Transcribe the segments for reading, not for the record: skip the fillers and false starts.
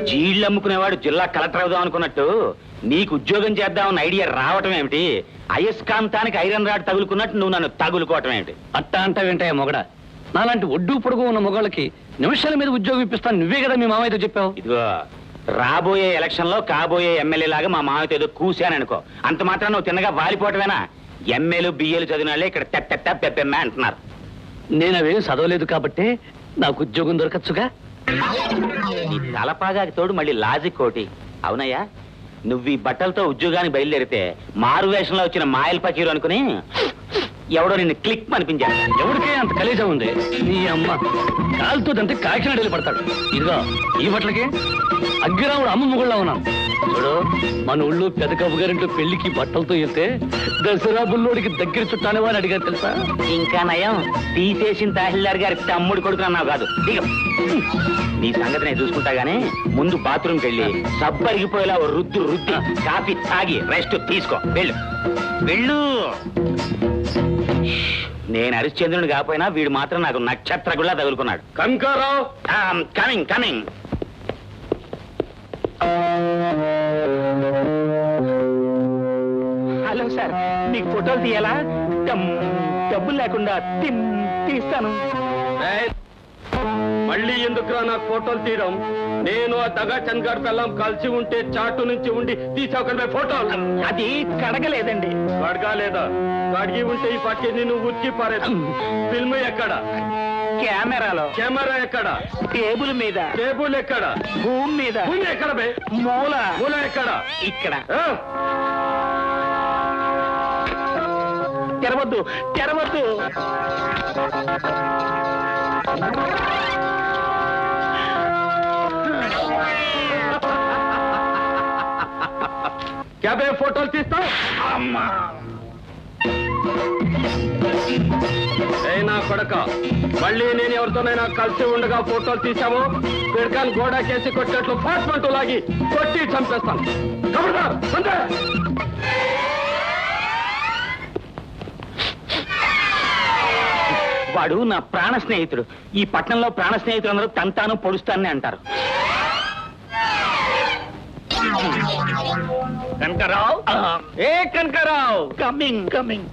జీళ్ళు అమ్ముకునేవాడు జిల్లా కలెక్టర్ అవుదాం అనుకున్నట్టు నీకు ఉద్యోగం చేద్దామన్న ఐడియా రావటం ఏమిటి? అయస్కాంతానికి ఐరన్ రాడ్ తగులుకున్నట్టు నువ్వు నన్ను తగులుకోవటం ఏమిటి? అట్టా అంటావేంటయ్యా మొగడ? నాలాంటి ఒడ్డు పొడుగు ఉన్న మొగాళ్ళకి నిమిషాల మీద ఉద్యోగం ఇప్పిస్తాను నువ్వే కదా మీ మామయ్యతో చెప్పావు. ఇదిగో రాబోయే ఎలక్షన్ లో కాబోయే ఎమ్మెల్యే లాగా మా మామయ్యతో ఏదో కూశాననుకో, అంత మాత్రం నువ్వు తిన్నగా వాలిపోవటమేనా? ఎమ్మెల్యేలు బిఏలు చదివిన వాళ్ళే ఇక్కడ తెట్ట పెప్పెమ్మ అంటున్నారు. నేను అవేం చదవలేదు కాబట్టి నాకు ఉద్యోగం దొరకచ్చుగా. నీ తలపాగాకి తోడు మళ్ళీ లాజిక్ కోటి. అవునయ్యా, నువ్వు ఈ బట్టలతో ఉద్యోగానికి బయలుదేరితే మారు వేషంలో వచ్చిన మాయల్ పకీరు అనుకుని ఎవడో నిన్ను క్లిక్ అనిపించాడు. ఎవరికే అంత కలీజా ఉంది? నీ అమ్మ కాలుతో దంతే కాకినాడ వెళ్ళి పడతాడు. ఇదిగో ఈ బట్టలకి అగ్గిరాముడు అమ్మ ముగుళ్ళ ఉన్నాను చూడు. మన ఊళ్ళో పెద్ద కబు గారింట్లో పెళ్లికి బట్టలతో వెళ్తే దసరా బుల్లోడికి దగ్గర చుట్టానేవా అని అడిగారు తెలుసా? ఇంకా నయం, తీసేసిన తహసీల్దార్ గారి తమ్ముడు కొడుకు అన్నావు కాదు. నీ సంగతి నేను చూసుకుంటా గానీ ముందు బాత్రూమ్కి వెళ్ళి సబ్బు అరిగిపోయేలా రుద్దు రుద్ది కాఫీ తాగి రెస్ట్ తీసుకో. వెళ్ళు వెళ్ళు. నేను హరిశ్చంద్రుని కాకపోయినా వీడు మాత్రం నాకు నక్షత్రగుళ్ళ తగులుకున్నాడు. కంకారావు కమింగ్ కమింగ్. హలో సార్, మీకు ఫోటోలు తీయాలా? డబ్బులు లేకుండా తీస్తాను. మళ్ళీ ఎందుకురా నాకు ఫోటోలు తీయడం? నేను ఆ దగా చంద్ గారి పిల్లం కలిసి ఉంటే చాటు నుంచి ఉండి తీసావు కదా ఫోటోలు. అది కడగలేదండి. కడగాలేదా? కడిగి ఉంటే ఈ పట్టి నిన్ను ఉచ్చి పారేది. ఫిల్మ్ ఎక్కడ? కెమెరాలో. కెమెరా ఎక్కడ? టేబుల్ మీద. టేబుల్ ఎక్కడ? భూమి మీద. భూమి ఎక్కడ బే? మూల. మూల ఎక్కడ? ఇక్కడ. తెరవద్దు తెరవద్దు. క్యాబే ఫోటోలు తీస్తావు? అమ్మా నా కొడక, మళ్ళీ నేను ఎవరితోనైనా కలిసి ఉండగా ఫోటోలు తీసాము పిడకాన్ని గోడా కేసి కొట్టినట్లు ఫాస్ట్మెంట్ లాగి కొట్టి చంపేస్తాను. వాడు నా ప్రాణ స్నేహితుడు. ఈ పట్టణంలో ప్రాణ స్నేహితులు అందరూ తంతాను పొడుస్తానని అంటారు. కనకరావు, ఏ కనకరావు, కమింగ్ కమింగ్.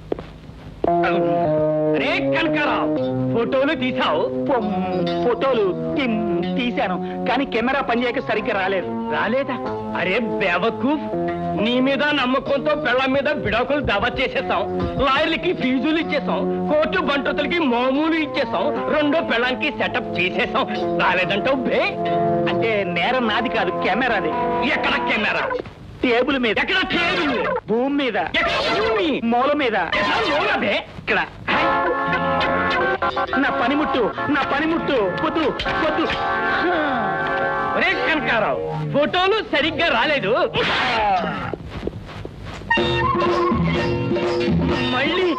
రే కనకరావు, ఫోటోలు తీసావు? ఫోటోలు తీశాను, కానీ కెమెరా పనిచేయక సరిగ్గా రాలేదు. రాలేదా? అరే బేవకూఫ్, నీ మీద నమ్మకంతో పిల్లల మీద విడాకులు దావా చేసేసాం, లాయర్లకి ఫీజులు ఇచ్చేసాం, కోర్టు బంటుతులకి మామూలు ఇచ్చేసాం, రెండో పిల్లలకి సెటప్ చేసేసాం. రాలేదంటావు బే? అంటే నేరం నాది కాదు, కెమెరాది. ఎక్కడ కెమెరా? టేబుల్ మీద. ఎక్కడ టేబుల్? భూమి మీద. ఎక్కడ భూమి? మూల మీద. మూల బే? ఇక్కడ. నా పనిముట్టు, నా పనిముట్టు. వద్దు వద్దు. ఒరే కనకారావు, ఫోటోలు సరిగ్గా రాలేదు. మళ్ళీ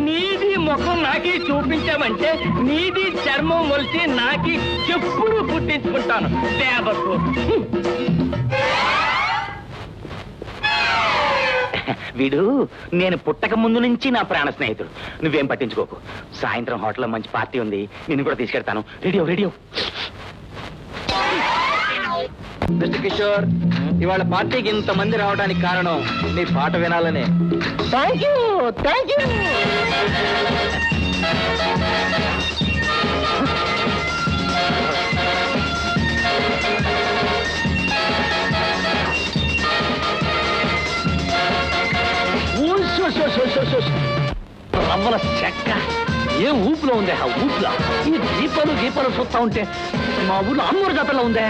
నీది ముఖం నాకి చూపించామంటే నీది చర్మం మొలిచి నాకి చెప్పుడు పుట్టించుకుంటాను. దేవకు వీడు నేను పుట్టక ముందు నుంచి నా ప్రాణ స్నేహితుడు. నువ్వేం పట్టించుకోకు. సాయంత్రం హోటల్లో మంచి పార్టీ ఉంది, నిన్ను కూడా తీసుకెళ్తాను. Ready ready. మిస్టర్ కిషోర్, ఇవాళ పార్టీకి ఇంతమంది రావడానికి కారణం నీ పాట వినాలనే. Thank you thank you. రవ్వల చెక్క ఏ ఊపులో ఉందే? ఆ ఊపులా ఈ దీపాలు గీపాలు చూస్తా ఉంటే మా ఊళ్ళో అమ్మూరు జాతరలో ఉందే.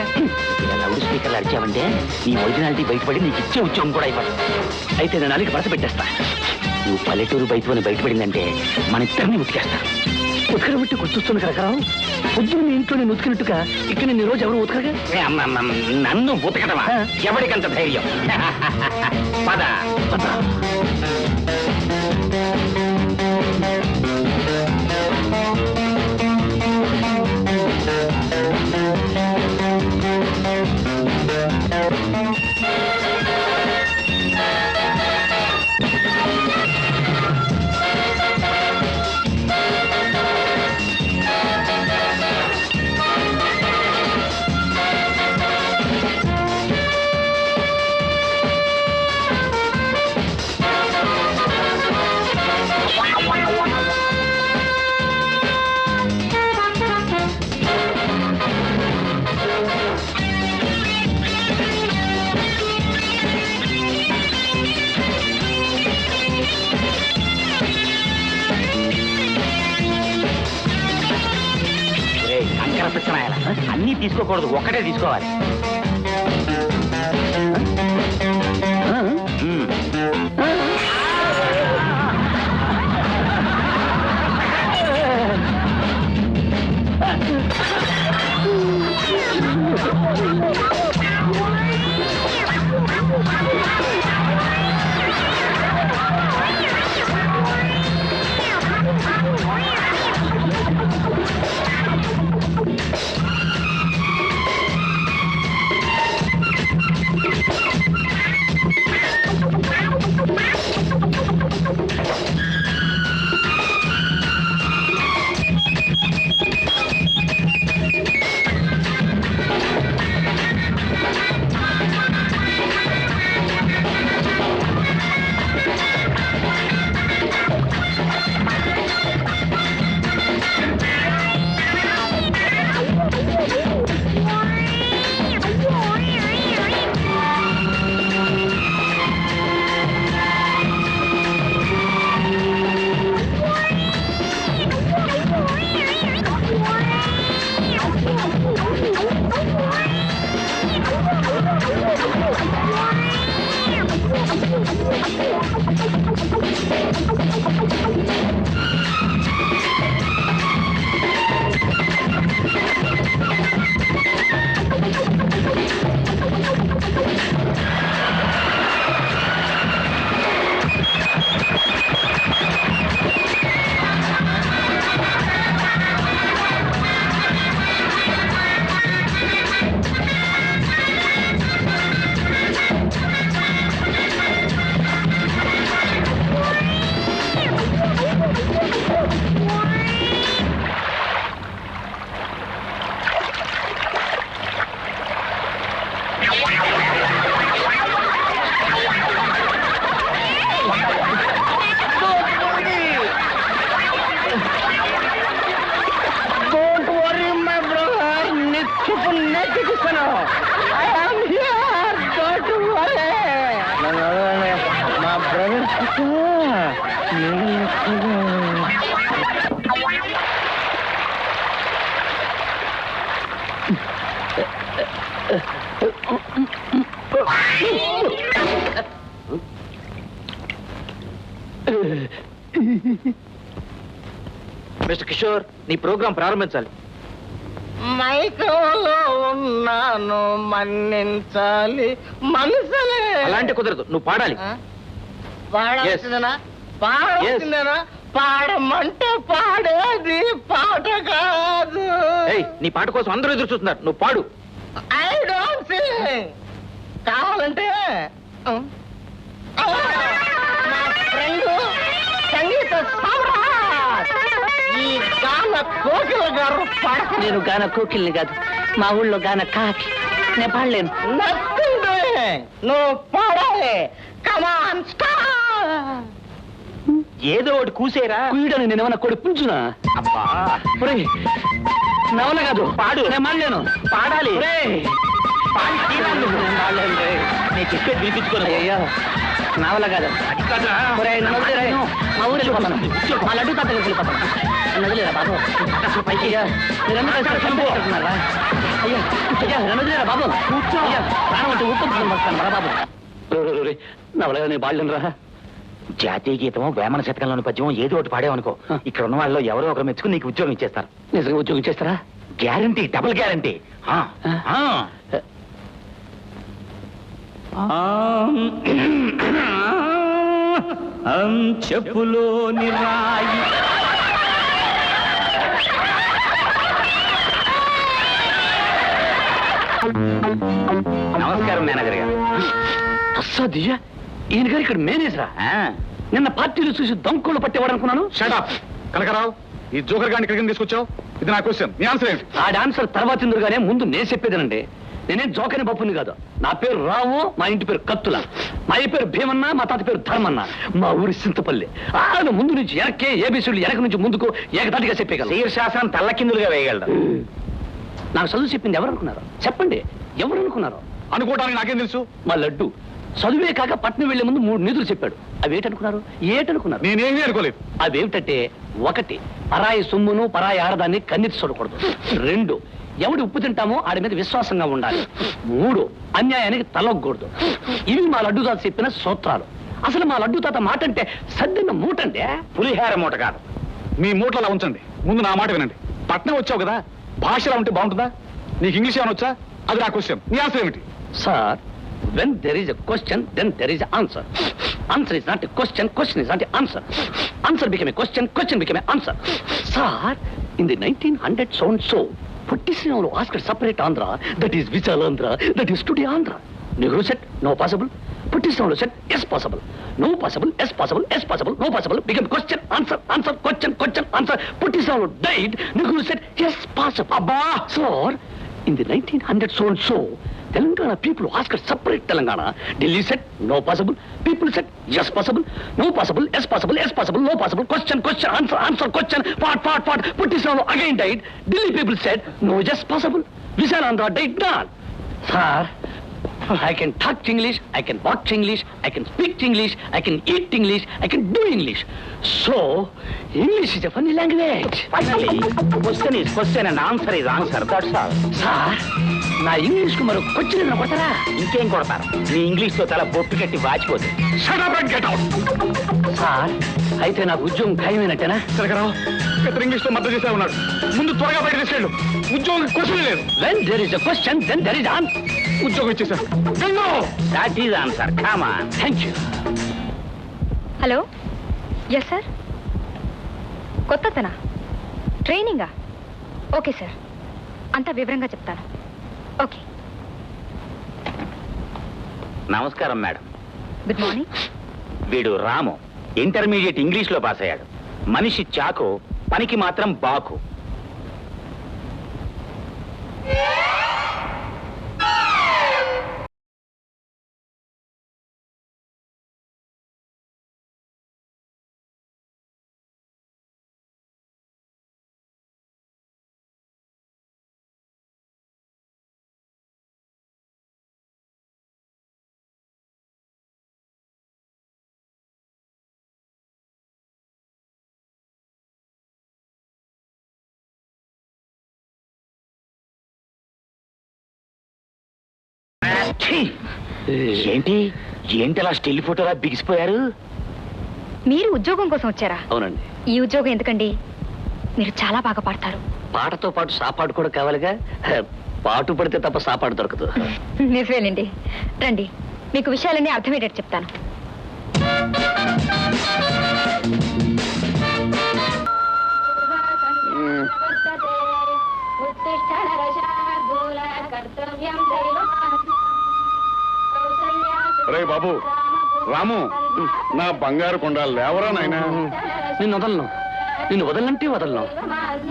లౌడ్ స్పీకర్లు అరిచావంటే నీ ఒరిజినాలిటీ బయటపడి నీకు ఇచ్చే ఉద్యోగం కూడా ఇవ్వదు. అయితే నేను అలిగి భరత పెట్టేస్తా. నువ్వు పల్లెటూరు బయటపడి బయటపడిందంటే మన ఇద్దరిని ఉతికేస్తా. ఉతకర పెట్టి గుర్తొస్తుంది కనకరావు. పొద్దున్న మీ ఇంట్లో నేను ఉతికినట్టుగా ఇక్కడ నేను రోజు ఎవరు ఉతకగా? నన్ను ఉతకటమా? ఎవరికంత ధైర్యం? పద పద. అన్నీ తీసుకోకూడదు, ఒక్కటే తీసుకోవాలి. మ్మ్. మిస్టర్ కిషోర్, నీ ప్రోగ్రాం ప్రారంభించాలి. మైకంలో ఉన్నాను మన్నించాలి మనసులే. అలాంటి కుదరదు, నువ్వు పాడాలి. పాడాల్సిందేనా? పాడాల్సిందేనా? పాడమంటే పాడేది పాట కాదు. ఏయ్, నీ పాట కోసం అందరూ ఎదురు చూస్తున్నారు, నువ్వు పాడు. I don't Singh. కావాలంటే నా ఫ్రెండ్ సంగీత సామ్రాట్ ఈ గాన కోకిల గారు పాడక. నేను గాన కోకిల్ని కాదు, మా ఊళ్ళో గాన కాకి. నేను పాడలేను. నచ్చింది, నువ్వు పాడాలి. కమాన్ స్టార్. ఏదో ఒకటి కూసేరా. కుయ్యడని నేనేమన్నా కొడి పుంచునా? అబ్బా, ఒరేయ్, నవల కాదు, పాడు. నేను మాడలేను. పాడాలి. ఒరేయ్, పాడి తీరాలి నువ్వు. నేను పాడలేను రే. నేను చెప్పేది వినిపించుకోను. అయ్యో, నవల కాదు. అది కాదురా. ఒరేయ్, నన్ను వదిలేయ్. మా ఊరు వెళ్ళిపోతాను. మా లడ్డు తాత దగ్గరికి వెళ్ళిపోతాను. నన్ను వదిలేరా బాబు. అసలు పైకి అయ్యా, మీరందరూ కలిసి చంపేస్తున్నారా? అయ్యా, అయ్యా, నన్ను వదిలేరా బాబు. అయ్యా, ప్రాణం అంటే ఉప్పు వస్తాను రా బాబు. నవల నేను పాడలేను రా. జాతీయ గీతమో వేమన శతకంలోని పద్యమో ఏదో ఒకటి పాడేవనుకో, ఇక్కడ ఉన్న వాళ్ళు ఎవరో ఒకరు మెచ్చుకుని నీకు ఉద్యోగం ఇచ్చేస్తారు. నిజంగా ఉద్యోగం చేస్తారా? Guarantee, double guarantee. చెప్పులోని రాయి. నమస్కారం మేనేజర్ గారు. అస్సాదియ్యా, ఈయన గారు ఇక్కడ మేనేజరా? నిన్న పార్టీలు చూసి దొంగలు పట్టేవాడు అనుకున్నాను. షటప్ కనకరావు, ఈ జోకర్ గారిని ఇక్కడికి తీసుకొచ్చావు? ఇది నా క్వశ్చన్, నీ ఆన్సర్ ఏంటి? ఆ డాన్సర్ తర్వాత ఇందురుగానే ముందు నేను చెప్పేదేనండి. నేనేం జోకని పప్పుని కాదు. నా పేరు రావు, మా ఇంటి పేరు కత్తుల, మా అయ్య పేరు భీమన్న, మా తాత పేరు ధర్మన్న, మా ఊరి సింతపల్లి. ఆయన ముందు నుంచి ఎనక్కే ఏబీసీలు ఎనక నుంచి ముందుకు ఏకదాటిగా చెప్పేయగలరు. శీర్షాసనం తల్లకిందులుగా వేయగలరు. నాకు చదువు చెప్పింది ఎవరు అనుకున్నారు? చెప్పండి, ఎవరు అనుకున్నారు? అనుకోవడానికి నాకేం తెలుసు? మా లడ్డు చదువే కాక పట్నం వెళ్లే ముందు 3 నిధులు చెప్పాడు. అవేటనుకున్నారు? ఏటనుకున్నారు? నేనేమీ అనుకోలేదు. అవేమిటంటే, 1, పరాయి సొమ్మును పరాయి ఆడదాన్ని కన్నెత్తి చూడకూడదు. 2, ఎవడి ఉప్పు తింటామో ఆడి మీద విశ్వాసంగా ఉండాలి. 3, అన్యాయానికి తలొగ్గకూడదు. ఇవి మా లడ్డు తాత చెప్పిన సూత్రాలు. అసలు మా లడ్డు తాత మాట అంటే సద్దిన మూటంటే పులిహార మూట కాదు. మీ మూటలు అలా ఉంచండి, ముందు నా మాట వినండి. పట్నం వచ్చావు కదా, భాష ఎలా ఉంటే బాగుంటుందా? నీకు ఇంగ్లీష్ ఏమైనా వచ్చా? అది నా క్వశ్చన్. నీ ఆన్సర్ ఏమిటి? Sir, when there is a question, then there is an answer. Answer is not a question, question is not an answer. Answer became a question, question became an answer. Sir, in the 1900 so and so, Puttisinoolu asked separate Andhra, that is Visalandhra, that is today Andhra. Nehru said, no possible. Puttisinoolu said, yes possible. No possible, yes possible, yes possible, no possible. Became question, answer, answer, question, question, answer. Puttisinoolu died. Nehru said, yes possible. Abba! Sir, in the 1900 so and so, Telangana people asked separate Telangana. Delhi said, no possible. People said, yes possible. No possible, yes possible, yes possible, no possible. Question, question, answer, answer, question. Part. Puttisinoolu again died. Delhi people said, no, yes possible. Visalandhra died not. Sir, I can talk English, I can watch English, I can speak English, I can eat English, I can do English. So, English is a funny language. Finally, question is question and answer is answer. That's all. Sir, నా English కు మరో question కొడతారా? ఇంకేం కొడతారు? నీ English తో చాలా బొట్టు కట్టి వాచిపోతుంది. Shut up and get out! Sir, అయితే నాకు ఉద్యోగం ఖాయమైనట్టేనా? తిరగరావు, ఇతను ఇంగ్లీష్ తో మద్దతు చేసే ఉన్నాడు. ముందు త్వరగా బయట తీసుకెళ్ళు. ఉద్యోగం క్వశ్చన్ లేదు. When there is a question, then there is answer. ఉద్యోగం ఇచ్చేసా. That is answer. Come on. Thank you. Hello, yes sir. కొత్తతనా? ట్రైనింగా? ఓకే సార్, అంతా వివరంగా చెప్తాను. ఓకే. నమస్కారం మేడం. Good morning. వీడు రాము, ఇంటర్మీడియట్ ఇంగ్లీష్ లో పాస్ అయ్యాడు. మనిషి చాకు, పనికి మాత్రం బాకు. ఏంటి అలా స్టిల్ ఫోటోలా బిగిసిపోయారు? మీరు ఉద్యోగం కోసం వచ్చారా? అవునండి. ఈ ఉద్యోగం ఎందుకండి? మీరు చాలా బాగా పాడతారు. పాటతో పాటు సాపాటు కూడా కావాలిగా. పాటు పడితే తప్ప సాపాటు దొరకదు. నిజమేనండి. రండి, మీకు విషయాలన్నీ అర్థమయ్యేటట్టు చెప్తాను. రే బాబు, రాము, నా బంగారు కొండ లేవరా నాయనా. నిన్ను వదలంటే వదలను.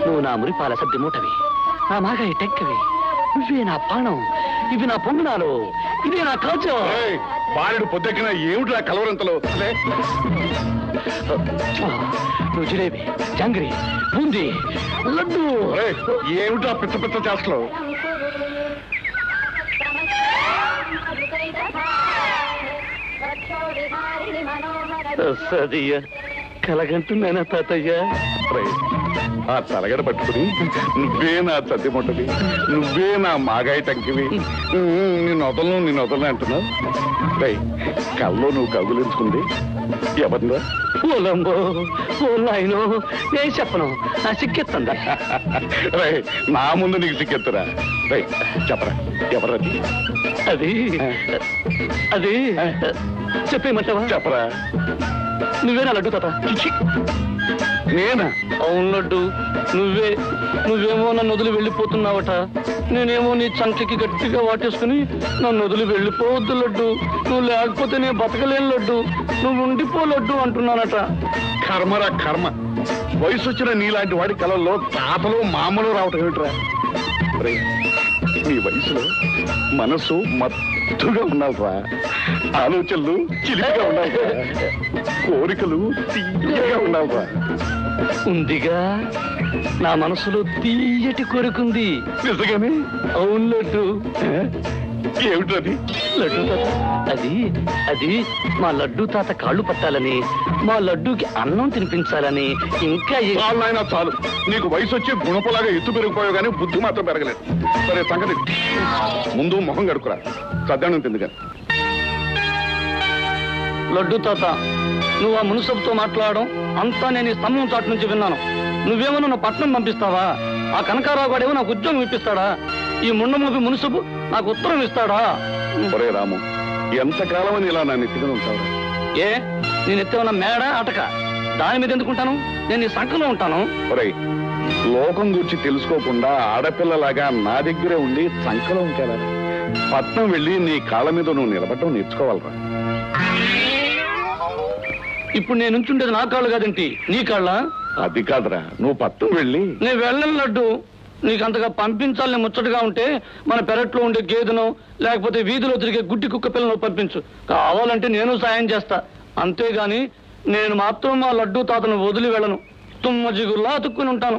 నువ్వు నా మురిపాల సద్ది మూటవి, నా మాగాయి టెక్కవి. నువ్వే నా పాణం, ఇవి నా పొంగనాలు, ఇదే నా కాచో. బాలుడు పొద్దెక్కిన ఏమిటి నా కలవరంతలో? నువ్వు జిలేబీ, జంగ్రీ, బూందీ, లడ్డు. ఏమిటా పిచ్చ పిచ్చ చేస్తలో? సదయ్య, కలగంటున్నానా తాతయ్య? ఆ తలగడ పట్టుకుని నువ్వే నా సద్ది ముట్టది, నువ్వే నా మాగాయి టంకివి, నేను వదలను అంటున్నావు. రై, కల్లో నువ్వు కగులించుకుంది ఎవరిరా? ఓలంబో, ఓ నాయనో, నేను చెప్పను, నా సిక్కెత్తందా? రై, నా ముందు నీకు సిక్కెత్తురా. రై, చెప్పరా ఎవరది? అది అది చెప్పేయమంటావా? చెప్పరా. నువ్వేనా లడ్డు తాత? నేనా? అవును లడ్డు, నువ్వేమో నన్ను వదిలి వెళ్ళిపోతున్నావట. నేనేమో నీ చంకకి గట్టిగా వాటేసుకుని నన్ను వదిలి వెళ్ళిపోవద్దు లడ్డు, నువ్వు లేకపోతే నేను బతకలేను లడ్డు, నువ్వు ఉండిపో లడ్డు అంటున్నానట. కర్మరా కర్మ. వయసు వచ్చిన నీలాంటి వాడి కళల్లో తాతలు మామలు రావటం ఏమిట్రా? రే, నీ వయసులో మనసు మత్తుగా ఉన్నావురా, ఆలోచనలు చిలిపిగా ఉన్నావురా, కోరికలు తీయగా ఉన్నావురా. ఉందిగా, నా మనసులో తీయటి కోరికుంది. నిజంగానే? అవును లడ్డు. ఏమిటది? లడ్డు తాత అది అది మా లడ్డు తాత కాళ్ళు పట్టాలని, మా లడ్డూకి అన్నం తినిపించాలని, ఇంకా చాలు నాయనా చాలు. నీకు వయసు వచ్చి గుణపలాగా ఎత్తు పెరిగిపోయావు కానీ బుద్ధి మాత్రం పెరగలేదు. సరే సంగతి ముందు మొహం కడుకురా, సద్దానం తిందుగా. లడ్డు తాత, నువ్వు ఆ మునుసబుతో మాట్లాడడం అంతా నేను ఈ స్తంభం చాటు నుంచి విన్నాను. నువ్వేమో నన్ను పట్నం పంపిస్తావా? ఆ కనకారావు గాడేమో నాకు ఉద్యోగం ఇప్పిస్తాడా? ఈ ముండమోపి మునుసబు నాకు ఉత్తరం ఇస్తాడా? ఒరే రాము, ఎంతకాలం అని ఇలా నన్ను ఎత్తుకుని ఉంటావు? ఏ నేను ఎత్తేమన్నా మేడ అటక? దాని మీద ఎందుకుంటాను? నేను ఈ సంఖలో ఉంటాను. ఒరే, లోకం గురించి తెలుసుకోకుండా ఆడపిల్లలాగా నా దగ్గరే ఉండి సంకలం ఉంటారా? పట్నం వెళ్ళి నీ కాళ్ళ మీద నువ్వు నిలబడటం నేర్చుకోవాలరా. ఇప్పుడు నేను నుంచుండేది నా కాళ్ళు కాదేంటి, నీ కాళ్ళ? అది కాదురా, నువ్వు పట్నం వెళ్ళి. నేను వెళ్ళను లడ్డు. నీకు అంతగా పంపించాలని ముచ్చటగా ఉంటే మన పెరట్లో ఉండే గేదెను, లేకపోతే వీధిలో తిరిగే గుడ్డి కుక్క పిల్లను పంపించు. కావాలంటే నేను సాయం చేస్తా. అంతేగాని నేను మాత్రం మా లడ్డు తాతను వదిలి వెళ్ళను. తుమ్మ జిగుల్లా అతుక్కుని ఉంటాను.